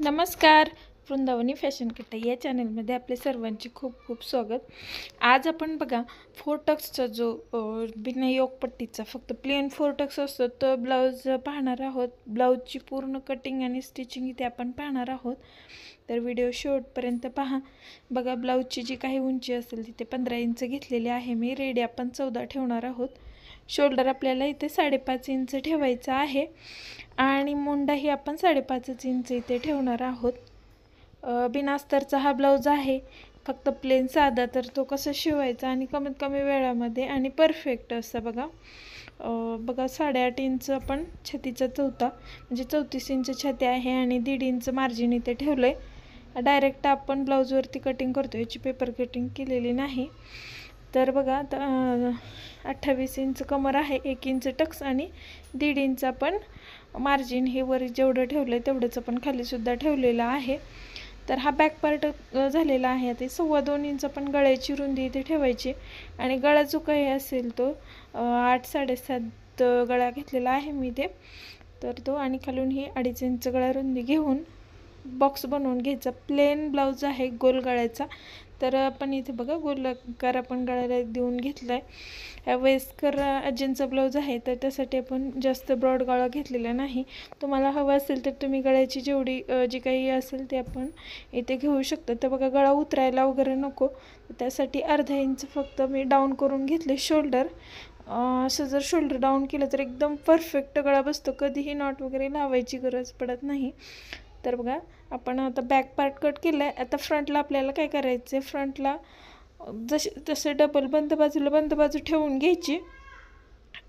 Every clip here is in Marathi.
नमस्कार. वृंदावनी फॅशन किट्टा या चॅनलमध्ये आपले सर्वांचे खूप खूप स्वागत. आज आपण बघा फोरटक्सचा जो बिना योगपट्टीचा फक्त प्लेन फोरटक्स असतो तो ब्लाऊज पाहणार आहोत. ब्लाऊजची पूर्ण कटिंग आणि स्टिचिंग इथे आपण पाहणार आहोत, तर व्हिडिओ शेवटपर्यंत पहा. बघा ब्लाऊजची जी काही उंची असेल तिथे 15 इंच घेतलेली आहे मी. रेडी आपण 14 ठेवणार आहोत. शोल्डर आपल्याला इथे 5.5 इंच ठेवायचा आहे आणि मुंडाही आपण 5.5 इंच इथे ठेवणार आहोत. बिना अस्तरचा हा ब्लाऊज आहे, फक्त प्लेन साधा. तर तो कसा शिवायचा आणि कमीत कमी वेळामध्ये आणि परफेक्ट असा बघा. बघा 8.5 इंच आपण छातीचा चौथा म्हणजे 34 इंच छाती आहे आणि 1.5 इंच मार्जिन इथे ठेवलं आहे. डायरेक्ट आपण ब्लाऊजवरती कटिंग करतो, याची पेपर कटिंग केलेली नाही. तर बघा 28 इंच कमर आहे, 1 इंच टक्स आणि 1.5 इंच आपण मार्जिन हे वर जेवढं ठेवलं आहे तेवढंच आपण खालीसुद्धा ठेवलेलं आहे. तर हा बॅक पार्ट झालेला आहे. ते 2.25 इंच आपण गळ्याची रुंदी इथे ठेवायची आणि गळा जो काही असेल तो 8 7.5 गळा घेतलेला आहे मी इथे. तर तो आणि खालून ही 2.5 इंच गळा रुंदी घेऊन बॉक्स बनवून घ्यायचा. प्लेन ब्लाऊज आहे गोल गळ्याचा, तर आपण इथे बघा गोलाकार आपण गळ्याला देऊन घेतला आहे. हा वयस्कर आजींचा ब्लाऊज आहे, तर त्यासाठी आपण जास्त ब्रॉड गळा घेतलेला नाही. तुम्हाला हवं असेल तर तुम्ही गळ्याची जेवढी जी काही असेल ते आपण इथे घेऊ शकता. तर बघा गळा उतरायला वगैरे नको, त्यासाठी अर्धा इंच फक्त मी डाऊन करून घेतले शोल्डर. असं जर शोल्डर डाऊन केलं तर एकदम परफेक्ट गळा बसतो, कधीही नॉट वगैरे लावायची गरज पडत नाही. तर बघा आपण आता बॅक पार्ट कट केला आहे. आता फ्रंटला आपल्याला काय करायचं आहे, फ्रंटला तसे डबल बंद बाजू ठेवून घ्यायची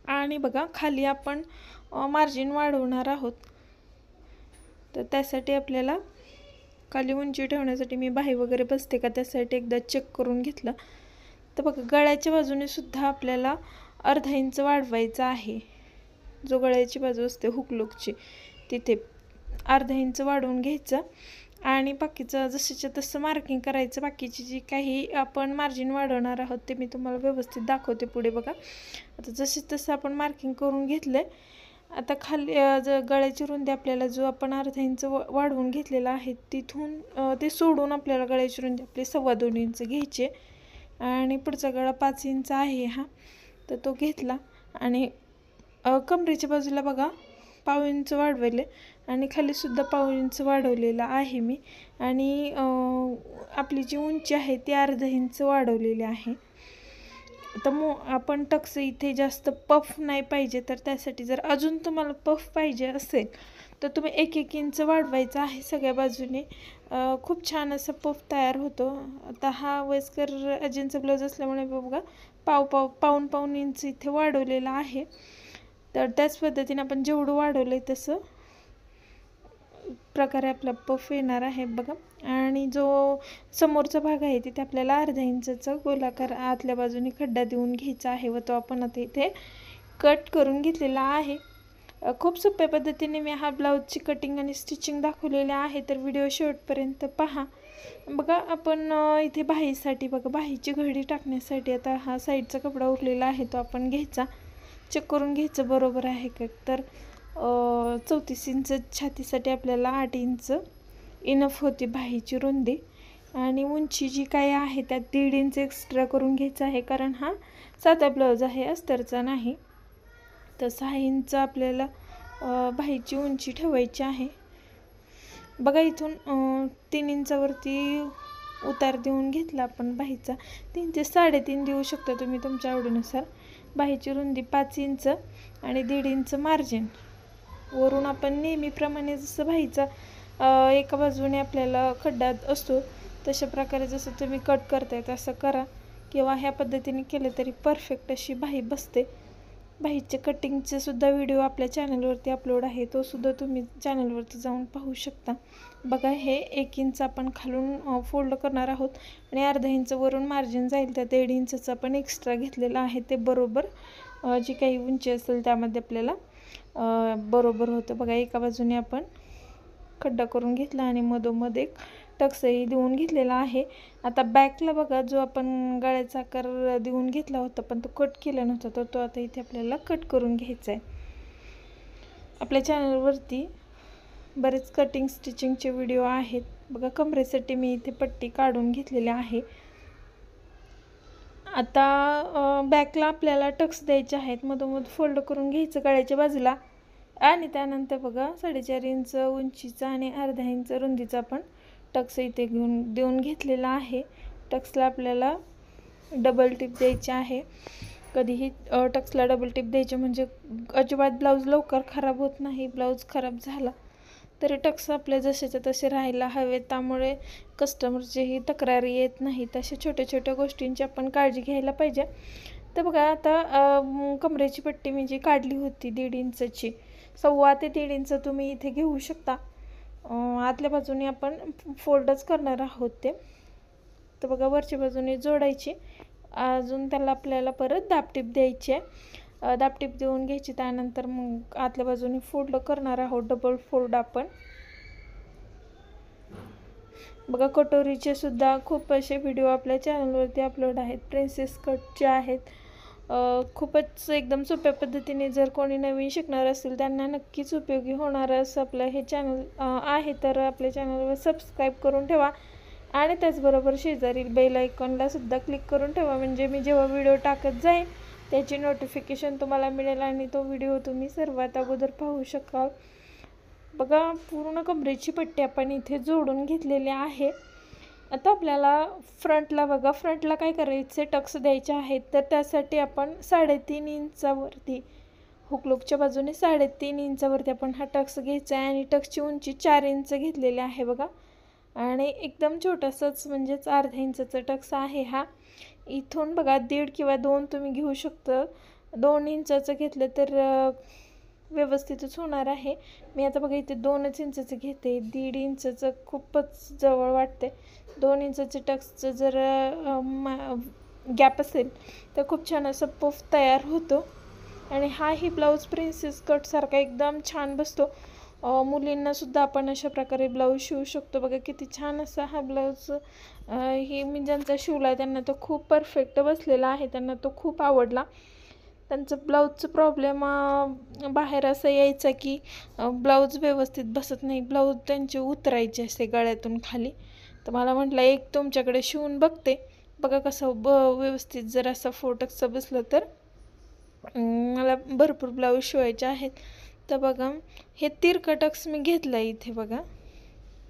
आणि बघा खाली आपण मार्जिन वाढवणार आहोत. तर त्यासाठी आपल्याला खाली उंची ठेवण्यासाठी मी बाही वगैरे बसते का त्यासाठी एकदा चेक करून घेतलं. तर बघा गळ्याच्या बाजूने सुद्धा आपल्याला अर्धा इंच वाढवायचा आहे. जो गळ्याची बाजू असते हुकलूकची तिथे अर्धा इंच वाढवून घ्यायचं आणि बाकीचं जसंच्या तसं मार्किंग करायचं. बाकीची जी काही आपण मार्जिन वाढवणार आहोत ते मी तुम्हाला व्यवस्थित दाखवते पुढे. बघा आता जसे तसं आपण मार्किंग करून घेतलं आहे. आता खाली गळ्याची रुंदी आपल्याला जो आपण अर्धा इंच वाढवून घेतलेला आहे तिथून ते सोडून आपल्याला गळ्याची रुंदी आपली 2.25 इंच घ्यायची आणि पुढचा गळा 5 इंच आहे हा, तर तो घेतला आणि कमरेच्या बाजूला बघा 1/2 इंच वाढवले आणि खालीसुद्धा 1/2 इंच वाढवलेला आहे मी आणि आपली जी उंची आहे ती अर्धा इंच वाढवलेली आहे. तर आपण टक्स इथे जास्त पफ नाही पाहिजे, तर त्यासाठी जर अजून तुम्हाला पफ पाहिजे असेल तर तुम्ही 1-1 इंच वाढवायचं आहे सगळ्या बाजूने. खूप छान असं पफ तयार होतो. आता हा वयस्कर आजींचा ब्लाऊज असल्यामुळे बघा पाऊण इंच इथे वाढवलेला आहे. तर त्याच पद्धतीने आपण जेवढं वाढवलं आहे तसं प्रकारे आपला पफ येणार आहे बघा. आणि जो समोरचा भाग आहे तिथे आपल्याला अर्धा इंचाचा गोलाकार आतल्या बाजूने खड्डा देऊन घ्यायचा आहे व तो आपण आता इथे कट करून घेतलेला आहे. खूप सोप्या पद्धतीने मी हा ब्लाऊजची कटिंग आणि स्टिचिंग दाखवलेली आहे, तर व्हिडिओ शेवटपर्यंत पहा. बघा आपण इथे बाहीसाठी बघा बाहीची घडी टाकण्यासाठी आता हा साईडचा कपडा उरलेला आहे तो आपण घ्यायचा, चेक करून घ्यायचं बरोबर आहे का. तर 34 इंच छातीसाठी आपल्याला 8 इंच इनफ होती बाहीची रुंदी आणि उंची जी काही आहे त्यात 1.5 इंच एक्स्ट्रा करून घ्यायचं आहे, कारण हा साधा ब्लाऊज आहे अस्तरचा नाही. तर 6 इंच आपल्याला बाहीची उंची ठेवायची आहे. बघा इथून 3 इंचावरती उतार देऊन घेतला आपण बाहीचा. 3 ते 3.5 देऊ शकता तुम्ही तुमच्या आवडीनुसार. बाहीची रुंदी 5 इंच आणि 1.5 इंच मार्जिन. वरून आपण नेहमीप्रमाणे जसं बाहीचा एका बाजूने आपल्याला खड्डा असतो तशा प्रकारे जसं तुम्ही कट करताय तसं करा, किंवा ह्या पद्धतीने केलं तरी परफेक्ट अशी बाही बसते. बाहीच्या कटिंगचे सुद्धा व्हिडिओ आपल्या चॅनलवरती अपलोड आहे, तो सुद्धा तुम्ही चॅनलवरती जाऊन पाहू शकता. बघा हे 1 इंच आपण खालून फोल्ड करणार आहोत आणि अर्धा इंच वरून मार्जिन जाईल, तर 1.5 इंचचं आपण एक्स्ट्रा घेतलेलं आहे ते बरोबर जी काही उंची असेल त्यामध्ये आपल्याला बरोबर होतं. बघा एका बाजूने आपण खड्डा करून घेतला आणि मधोमध एक टक्सही देऊन घेतलेला आहे. आता बॅकला बघा जो आपण गळ्याचा आकार देऊन घेतला होता पण तो कट केला नव्हता, तर तो आता इथे आपल्याला कट करून घ्यायचा आहे. आपल्या चॅनलवरती बरेच कटिंग स्टिचिंगचे व्हिडिओ आहेत बघा. कमरेसाठी मी इथे पट्टी काढून घेतलेली आहे. आता बॅकला आपल्याला टक्स द्यायचे आहेत. मधोमध फोल्ड करून घ्यायचं गळ्याच्या बाजूला आणि त्यानंतर बघा 4.5 इंच उंचीचा आणि अर्धा इंच रुंदीचा आपण टक्स इथे देऊन घेतलेला आहे. टक्सला आपल्याला डबल टिप द्यायची आहे. कधीही टक्सला डबल टिप द्यायची म्हणजे अजिबात ब्लाऊज लवकर खराब होत नाही. ब्लाऊज खराब झाला तरी टक्स आपले जसेच्या तसे राहायला हवेत, त्यामुळे कस्टमरचीही तक्रारी येत नाही. तशा छोट्या छोट्या गोष्टींची आपण काळजी घ्यायला पाहिजे. तर बघा आता कमरेची पट्टी मी जी काढली होती 1.5 इंचची, 1.25 ते 1.5 इंच तुम्ही इथे घेऊ शकता. आतल्या बाजूने आपण फोल्डच करणार आहोत ते. तर बघा वरच्या बाजूने जोडायची, अजून त्याला आपल्याला परत दाबटीप द्यायची आहे. दाबटीप देऊन घ्यायची, त्यानंतर मग आतल्या बाजूने फोल्ड करणार आहोत. डबल फोल्ड आपण बघा. कटोरीचे सुद्धा खूप असे व्हिडिओ आपल्या चॅनलवरती अपलोड आहेत. प्रिन्सेस कटचे आहेत. खूपच एकदम सोप्या पद्धतीने जर कोणी नवीन शिकणार असेल त्यांना नक्कीच उपयोगी होणार असं आपलं हे चॅनल आहे. तर आपल्या चॅनलवर सबस्क्राईब करून ठेवा आणि त्याचबरोबर शेजारील बेल आयकॉनला सुद्धा क्लिक करून ठेवा, म्हणजे मी जेव्हा व्हिडिओ टाकत जाईन त्याची नोटिफिकेशन तुम्हाला मिळेल आणि तो व्हिडिओ तुम्ही सर्वात अगोदर पाहू शकाल. बघा पूर्ण कमरेची पट्टी आपण इथे जोडून घेतलेली आहे. आता आपल्याला फ्रंटला बघा, फ्रंटला काय करायचे, टक्स द्यायचे आहेत. तर त्यासाठी आपण 3.5 इंचावरती हुकलूकच्या बाजूने 3.5 इंचावरती आपण हा टक्स घ्यायचा आहे आणि टक्सची उंची 4 इंच घेतलेली आहे बघा. आणि एकदम छोटासाच म्हणजेच अर्धा इंचाचा टक्स आहे हा. इथून बघा 1.5 किंवा 2 तुम्ही घेऊ शकता. 2 इंचाचं घेतलं तर व्यवस्थितच होणार आहे. मी आता बघा इथे 2 इंचाचं घेते. 1.5 इंचाचं खूपच जवळ वाटते. 2 इंचाचं टक्सचं जर गॅप असेल तर खूप छान असं पफ तयार होतो. आणि हाही ब्लाऊज प्रिन्सेस कटसारखा एकदम छान बसतो. मुलींनासुद्धा आपण अशा प्रकारे ब्लाऊज शिवू शकतो. बघा किती छान असा हा ब्लाऊज ही मी ज्यांचा शिवला त्यांना तो खूप परफेक्ट बसलेला आहे. त्यांना तो खूप आवडला. त्यांचं ब्लाऊजचं प्रॉब्लेम बाहेर असं यायचा की ब्लाऊज व्यवस्थित बसत नाही, ब्लाऊज त्यांचे उतरायचे असे गळ्यातून खाली. तर मला म्हटलं एक तुमच्याकडे शिवून बघते, बघा कसं व्यवस्थित जर असं 4 टक्सचं बसलं तर. मला भरपूर ब्लाऊज शिवायचे आहेत. तर बघा हे तिरकं टक्स मी घेतलं इथे बघा.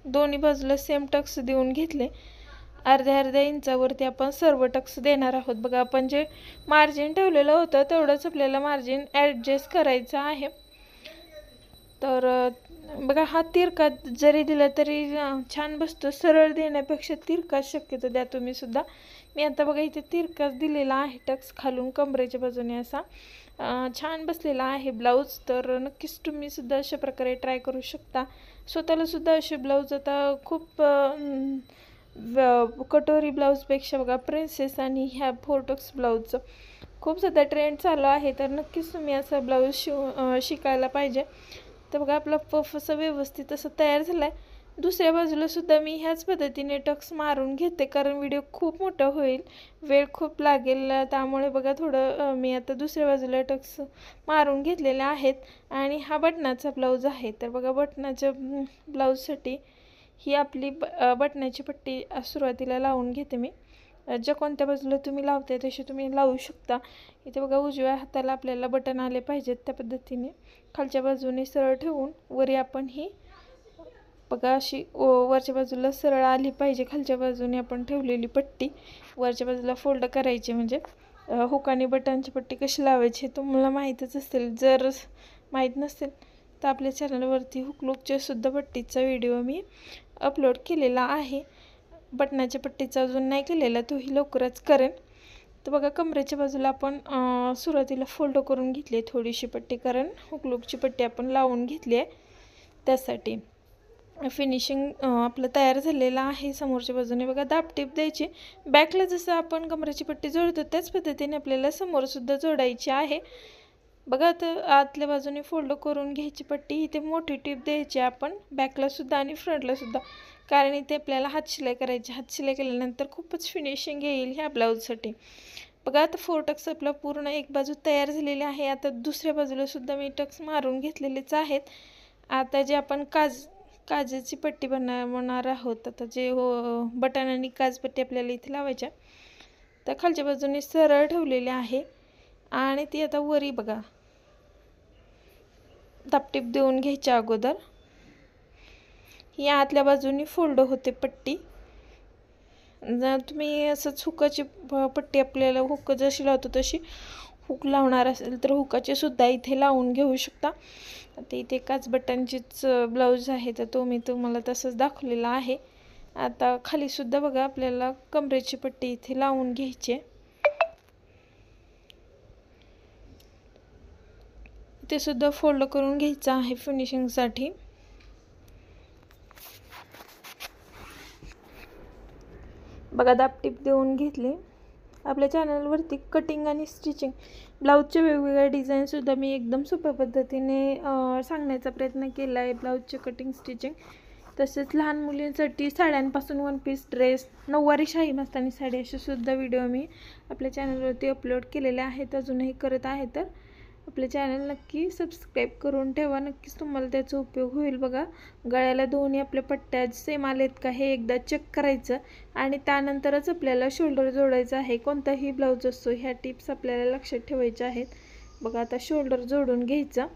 दोन्ही बाजूला सेम टक्स देऊन घेतले. अर्ध्या इंचावरती आपण सर्व टक्स देणार आहोत. बघा आपण जे मार्जिन ठेवलेलं होतं तेवढंच आपल्याला मार्जिन ॲडजस्ट करायचं आहे. तर बघा हा तिरका जरी दिला तरी छान बसतो. सरळ देण्यापेक्षा तिरका शक्यतो द्या तुम्ही सुद्धा. मी आता बघा इथे तिरकाच दिलेला आहे टक्स खालून कमरेच्या बाजूने असा. छान बसलेला आहे ब्लाऊज. तर नक्कीच तुम्ही सुद्धा अशा प्रकारे ट्राय करू शकता. स्वतःला सुद्धा असे ब्लाऊज आता खूप कटोरी ब्लाऊजपेक्षा बघा प्रिन्सेस आणि ह्या 4 टक्स ब्लाऊजचं खूप सध्या ट्रेंड चालू आहे. तर नक्कीच तुम्ही असं ब्लाऊज शिकायला पाहिजे. तर बघा आपला पफ असं व्यवस्थित असं तयार झाला आहे. दुसऱ्या बाजूला सुद्धा मी ह्याच पद्धतीने टक्स मारून घेते, कारण व्हिडिओ खूप मोठा होईल, वेळ खूप लागेल. त्यामुळे बघा थोडं मी आता दुसऱ्या बाजूला टक्स मारून घेतलेले आहेत. आणि हा बटनाचा ब्लाऊज आहे. तर बघा बटनाच्या ब्लाऊजसाठी ही आपली बटनाची पट्टी सुरुवातीला लावून घेते मी. ज्या कोणत्या बाजूला तुम्ही लावते तसे तुम्ही लावू शकता. इथे बघा उजव्या हाताला आपल्याला बटन आले पाहिजेत त्या पद्धतीने खालच्या बाजूने सरळ ठेवून वरी आपण ही बघा अशी वरच्या बाजूला सरळ आली पाहिजे. खालच्या बाजूने आपण ठेवलेली पट्टी वरच्या बाजूला फोल्ड करायची. म्हणजे हुक आणि बटनची पट्टी कशी लावायची हे तुम्हाला माहीतच असेल. जर माहीत नसेल तर आपल्या चॅनलवरती हुकलूकच्या सुद्धा पट्टीचा व्हिडिओ मी अपलोड केलेला आहे. बटनाच्या पट्टीचा अजून नाही केलेला, तोही लवकरच करेन. तर बघा कमरेच्या बाजूला आपण सुरुवातीला फोल्ड करून घेतली आहे थोडीशी पट्टी, कारण हुकलूकची पट्टी आपण लावून घेतली आहे. त्यासाठी फिनिशिंग आपलं तयार झालेलं आहे. समोरच्या बाजूने बघा दाबटीप द्यायची. बॅकला जसं आपण कमरेची पट्टी जोडतो त्याच पद्धतीने आपल्याला समोरसुद्धा जोडायची आहे. बघा आता आतल्या बाजूने फोल्ड करून घ्यायची पट्टी. इथे मोठी टीप द्यायची आपण बॅकलासुद्धा आणि फ्रंटलासुद्धा, कारण इथे आपल्याला हातशिलाई करायची. हातशिलाई केल्यानंतर खूपच फिनिशिंग येईल ह्या ब्लाऊजसाठी. बघा आता 4 टक्स आपला पूर्ण एक बाजू तयार झालेली आहे. आता दुसऱ्या बाजूला सुद्धा मी टक्स मारून घेतलेलेच आहेत. आता जे आपण काजेची पट्टी बनवणार आहोत. आता जे बटन आणि काजपट्टी आपल्याला इथे लावायच्या, तर खालच्या बाजूने सरळ ठेवलेली आहे आणि ती आता वरी बघा दापटीप देऊन घ्यायच्या अगोदर. ही आतल्या बाजूने फोल्ड होते पट्टी. जर तुम्ही असंच हुकाची पट्टी आपल्याला हुक जशी लावतो तशी हुक लावणार असेल तर हुकाची सुद्धा इथे लावून घेऊ शकता. आता इथे काच बटनचीच ब्लाऊज आहे तर तो मी तुम्हाला तसंच दाखवलेला आहे. आता खाली सुद्धा बघा आपल्याला कमरेची पट्टी इथे लावून घ्यायची. ते सुद्धा फोल्ड करून घ्यायचं आहे फिनिशिंगसाठी. बघा दापटीप देऊन घेतली. आपल्या चॅनलवरती कटिंग आणि स्टिचिंग ब्लाऊजचे वेगवेगळ्या डिझाईनसुद्धा मी एकदम सोप्या पद्धतीने सांगण्याचा प्रयत्न केला आहे. ब्लाऊजचे कटिंग स्टिचिंग, तसेच लहान मुलींसाठी साड्यांपासून वन पीस ड्रेस, नऊवारी शाही मस्तानी साडी असे सुद्धा व्हिडिओ मी आपल्या चॅनलवरती अपलोड केलेले आहेत. अजूनही करत आहे तर आपले चॅनल नक्की सबस्क्राईब करून ठेवा. नक्कीच तुम्हाला त्याचा उपयोग होईल. बघा गळ्याला दोन्ही आपल्या पट्ट्या सेम आलेत का हे एकदा चेक करायचं आणि त्यानंतरच आपल्याला शोल्डर जोडायचं आहे. कोणताही ब्लाऊज असतो ह्या टिप्स आपल्याला लक्षात ठेवायच्या आहेत. बघा आता शोल्डर जोडून घ्यायचा.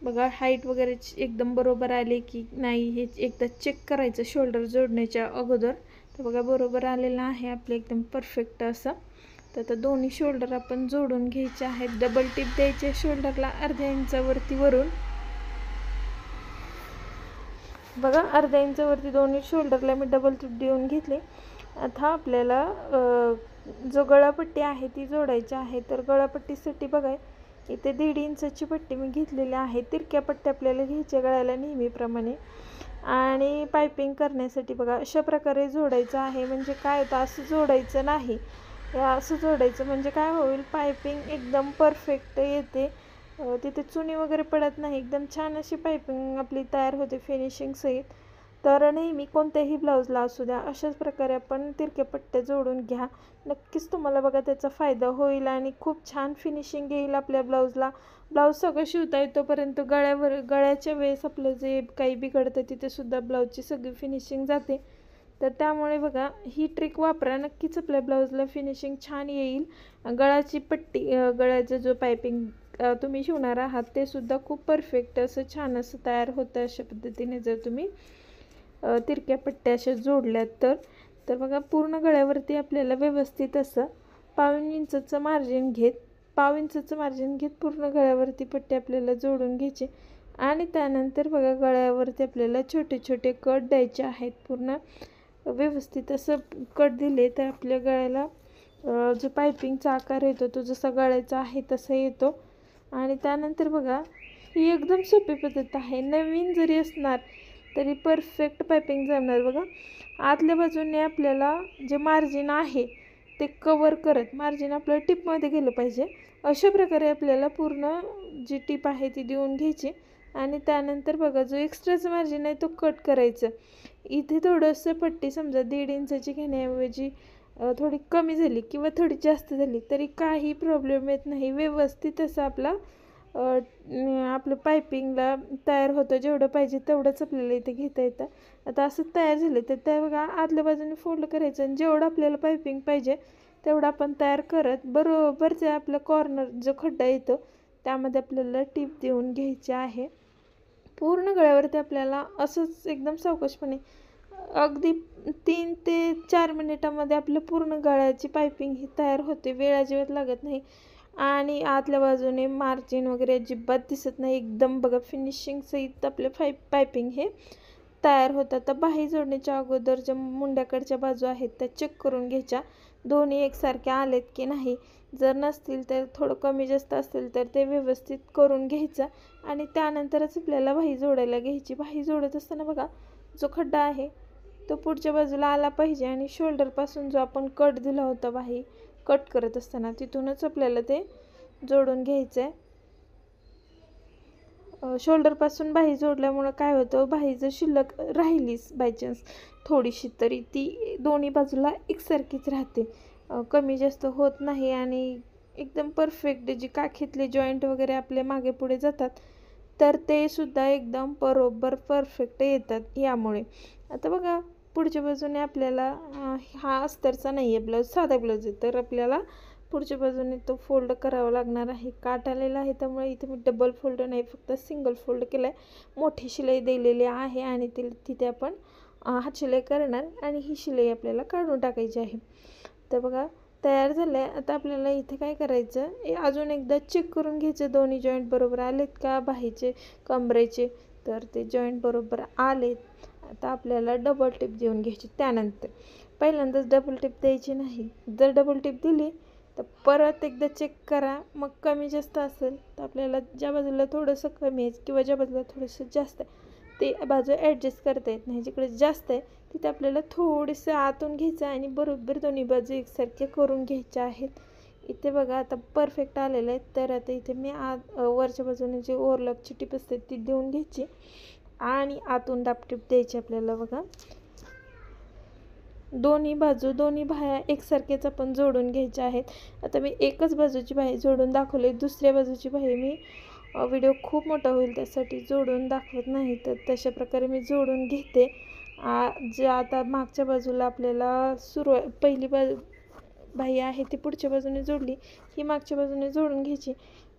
बघा हाईट वगैरे एकदम बरोबर आले की नाही हे एकदा चेक करायचं शोल्डर जोडण्याच्या अगोदर. तर बघा बरोबर आलेलं आहे आपलं एकदम परफेक्ट असं. तर आता दोन्ही शोल्डर आपण जोडून घ्यायचे आहेत. डबल टिप द्यायचे शोल्डरला अर्ध्या इंचावरती वरून. बघा अर्ध्या इंचावरती दोन्ही शोल्डरला मी डबल टिप देऊन घेतली. आता आपल्याला जो गळापट्टी आहे ती जोडायची आहे. तर गळापट्टीसाठी बघा इथे 1.5 इंचाची पट्टी मी घेतलेली आहे. तिरक्या पट्टी आपल्याला घ्यायच्या गळ्याला नेहमीप्रमाणे. आणि पायपिंग करण्यासाठी बघा अशा प्रकारे जोडायचं आहे. म्हणजे काय होतं असं जोडायचं नाही, असं जोडायचं म्हणजे काय होईल पायपिंग एकदम परफेक्ट येते. तिथे चुनी वगैरे पडत नाही. एकदम छान अशी पायपिंग आपली तयार होते फिनिशिंग सहित. तर नेहमी कोणत्याही ब्लाऊजला असू द्या अशाच प्रकारे आपण तिरक्या पट्ट्या जोडून घ्या. नक्कीच तुम्हाला बघा त्याचा फायदा होईल आणि खूप छान फिनिशिंग येईल आपल्या ब्लाऊजला. ब्लाऊज सगळं शिवता येतोपर्यंत गळ्याच्या वेळेस आपलं जे काही बिघडतं तिथे सुद्धा ब्लाऊजची सगळी फिनिशिंग जाते. तर त्यामुळे बघा ही ट्रिक वापरा, नक्कीच आपल्या ब्लाऊजला फिनिशिंग छान येईल. गळ्याची पट्टी गळ्याचा जो पायपिंग तुम्ही शिवणार आहात ते सुद्धा खूप परफेक्ट असं छान असं तयार होतं. अशा पद्धतीने जर तुम्ही तिरक्या पट्ट्या अशा जोडल्यात तर बघा पूर्ण गळ्यावरती आपल्याला व्यवस्थित असं पाऊण इंचाचं मार्जिन घेत पूर्ण गळ्यावरती पट्टी आपल्याला जोडून घ्यायची. आणि त्यानंतर बघा गळ्यावरती आपल्याला छोटे छोटे कट द्यायचे आहेत. पूर्ण व्यवस्थित असं कट दिले तर आपल्या गळ्याला जो पायपिंगचा आकार येतो तो जसा गळ्याचा आहे तसा येतो. आणि त्यानंतर बघा ही एकदम सोपी पद्धत आहे. नवीन जरी असणार तरी परफेक्ट पायपिंग जमणार. बघा आतल्या बाजूने आपल्याला जे मार्जिन आहे ते कवर करत मार्जिन आपल्या टिपमध्ये गेलं पाहिजे. अशा प्रकारे आपल्याला पूर्ण जी टिप आहे ती देऊन घ्यायची. आणि त्यानंतर बघा जो एक्स्ट्राचं मार्जिन आहे तो कट करायचं. इथे थोडंसं पट्टी समजा 1.5 इंचाची घेण्याऐवजी थोडी कमी झाली किंवा थोडी जास्त झाली तरी काही प्रॉब्लेम येत नाही. व्यवस्थित असं आपलं पायपिंगला तयार होतं. जेवढं पाहिजे तेवढंच आपल्याला इथे घेता येतं. आता असं तयार झालं तर त्या बघा आतल्या बाजूने फोल्ड करायचं आणि जेवढं आपल्याला पायपिंग पाहिजे तेवढं आपण तयार करत बरोबर जे आपलं कॉर्नर जो खड्डा येतो त्यामध्ये आपल्याला टीप देऊन घ्यायची आहे. पूर्ण गळ्यावरती आपल्याला असंच एकदम सावकाशपणे अगदी 3 ते 4 मिनिटामध्ये आपलं पूर्ण गळ्याची पायपिंग ही तयार होते. वेळ अजिबात लागत नाही आणि आतल्या बाजूने मार्जिन वगैरे अजिबात दिसत नाही. एकदम बघा फिनिशिंग सहित आपले पायपिंग हे तयार होतात. तर बाही जोडण्याच्या अगोदर ज्या मुंड्याकडच्या बाजू आहेत त्या चेक करून घ्यायच्या. दोन्ही एकसारखे आलेत की नाही. जर नसतील तर थोडं कमी जास्त असेल तर ते व्यवस्थित करून घ्यायचं. आणि त्यानंतरच आपल्याला बाही जोडायला घ्यायची. बाही जोडत असताना बघा जो खड्डा आहे तो पुढच्या बाजूला आला पाहिजे आणि शोल्डरपासून जो आपण कट दिला होता बाही कट करत असताना तिथूनच आपल्याला ते जोडून घ्यायचं आहे. शोल्डरपासून बाही जोडल्यामुळं काय होतं बाही जर शिल्लक राहिलीच बायचान्स थोडीशी तरी ती दोन्ही बाजूला एकसारखीच राहते, कमी जास्त होत नाही आणि एकदम परफेक्ट जी काखेतले जॉईंट वगैरे आपले मागे पुढे जातात तर ते सुद्धा एकदम बरोबर परफेक्ट येतात यामुळे. आता बघा पुढच्या बाजूने आपल्याला हा अस्तरचा नाही आहे ब्लाऊज, साधा ब्लाऊज आहे, तर आपल्याला पुढच्या बाजूने तो फोल्ड करावा लागणार आहे. काट आलेला आहे त्यामुळे इथे मी डबल फोल्ड नाही, फक्त सिंगल फोल्ड केलं आहे. मोठी शिलाई दिलेली आहे आणि तिथे आपण हात शिलाई करणार आणि ही शिलाई आपल्याला काढून टाकायची आहे. तर बघा तयार झालं आहे. आता आपल्याला इथे काय करायचं, अजून एकदा चेक करून घ्यायचं दोन्ही जॉईंट बरोबर आलेत का बाहीचे कमरेचे. तर ते जॉईंट बरोबर आलेत. आता आपल्याला डबल टिप देऊन घ्यायची. त्यानंतर पहिल्यांदाच डबल टिप द्यायची नाही, जर डबल टिप दिली तर परत एकदा चेक करा. मग कमी जास्त असेल तर आपल्याला ज्या बाजूला थोडंसं कमी आहे किंवा ज्या बाजूला थोडंसं जास्त आहे ते बाजू ॲडजस्ट करता येत नाही. जिकडे जास्त आहे तिथे आपल्याला थोडंसं आतून घ्यायचं आणि बरोबर दोन्ही बाजू एकसारख्या करून घ्यायच्या आहेत. इथे बघा आता परफेक्ट आलेलं आहे. तर आता इथे मी वरच्या बाजूने जे ओव्हरलॉकची टिप असते ती देऊन घ्यायची आणि आतून दाबटीप द्यायची आपल्याला. बघा दोन्ही बाह्या एकसारखेच आपण जोडून घ्यायच्या आहेत. आता मी एकच बाजूची बाही जोडून दाखवली, दुसऱ्या बाजूची बाही मी व्हिडिओ खूप मोठा होईल त्यासाठी जोडून दाखवत नाही, तर तशा प्रकारे मी जोडून घेते. जे आता मागच्या बाजूला आपल्याला पहिली बाही आहे ती पुढच्या बाजूने जोडली, ही मागच्या बाजूने जोडून घ्यायची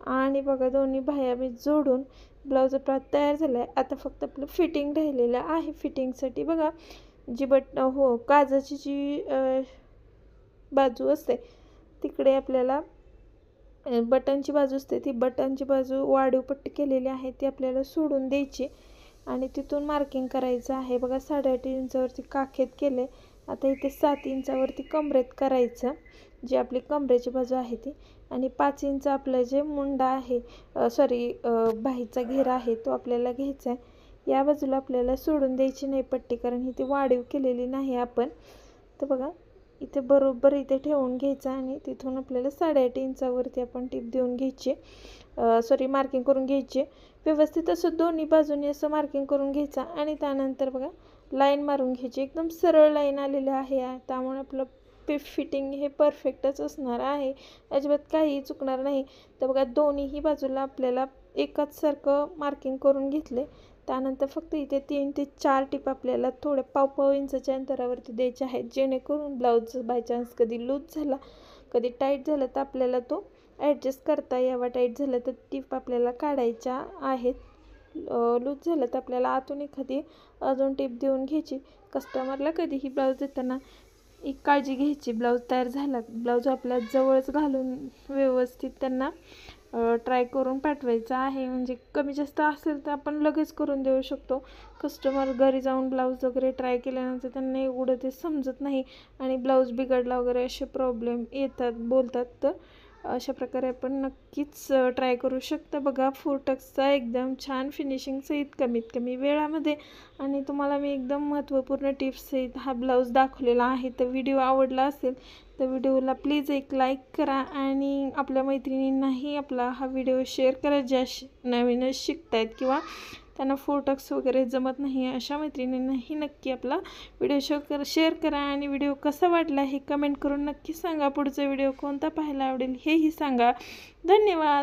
आणि बघा दोन्ही बाह्या मी जोडून ब्लाऊज आपला तयार झाला आहे. आता फक्त आपलं फिटिंग राहिलेलं आहे. फिटिंगसाठी बघा जी काजाची जी बाजू असते तिकडे आपल्याला बटनची बाजू असते, ती बटनची बाजू वाढीव पट्टी केलेली आहे ती आपल्याला सोडून द्यायची आणि तिथून मार्किंग करायचं आहे. बघा 8.5 इंचावरती काखेत केले. आता इथे 7 इंचावरती कमरेत करायचं, जी आपली कमरेची बाजू आहे ती, आणि 5 इंच आपलं जे मुंडा आहे बाहीचा घेरा आहे तो आपल्याला घ्यायचा आहे. या बाजूला आपल्याला सोडून द्यायची नाही पट्टी, कारण ही ती वाढीव केलेली नाही आपण. तर बघा इथे बरोबर इथे ठेवून घ्यायचं आणि तिथून आपल्याला 8.5 इंचावरती आपण टिप देऊन घ्यायची, मार्किंग करून घ्यायची. व्यवस्थित असं दोन्ही बाजूने असं मार्किंग करून घ्यायचं आणि त्यानंतर बघा लाईन मारून घ्यायची. एकदम सरळ लाईन आलेली आहे त्यामुळे आपलं फिटिंग हे परफेक्टच असणार आहे, अजिबात काहीही चुकणार नाही. तर बघा दोन्हीही बाजूला आपल्याला एकाच सारखं मार्किंग करून घेतले. त्यानंतर फक्त इथे 3 ते 4 टिप आपल्याला थोड्या पाव इंचाच्या अंतरावरती द्यायचे आहेत, जेणेकरून ब्लाऊज बाय चान्स कधी लूज झाला कधी टाईट झाला तर आपल्याला तो ॲडजस्ट करता यावा. टाईट झालं तर टिप आपल्याला काढायच्या आहेत. लूज झालं तर आपल्याला आतून एखादी अजून टिप देऊन घ्यायची. कस्टमरला कधीही ब्लाऊज देताना एक काळजी घ्यायची, ब्लाऊज तयार झाला ब्लाऊज आपल्या जवळच घालून व्यवस्थित त्यांना ट्राय करून पाठवायचं आहे. म्हणजे कमी जास्त असेल तर आपण लगेच करून देऊ शकतो. कस्टमर घरी जाऊन ब्लाऊज वगैरे ट्राय केल्यानंतर त्यांना एवढं ते समजत नाही आणि ब्लाऊज बिघडला वगैरे असे प्रॉब्लेम येतात, बोलतात. तर अशा प्रकारे आपण नक्कीच ट्राय करू शकता. बघा फोर्टक्सचा एकदम छान फिनिशिंग सहित कमीत कमी वेळामध्ये आणि तुम्हाला मी एकदम महत्त्वपूर्ण टिप्स सहित हा ब्लाऊज दाखवलेला आहे. तर व्हिडिओ आवडला असेल तर व्हिडिओला प्लीज एक लाईक करा आणि आपल्या मैत्रिणींनाही आपला हा व्हिडिओ शेअर करा, ज्या नवीनच शिकतायत किंवा त्यांना फोर्टक्स वगैरे जमत नाही अशा मैत्रिणींनाही नक्की आपला व्हिडिओ शेअर करा आणि व्हिडिओ कसा वाटला हे कमेंट करून नक्की सांगा. पुढचा व्हिडिओ कोणता पाहायला आवडेल हेही सांगा. धन्यवाद.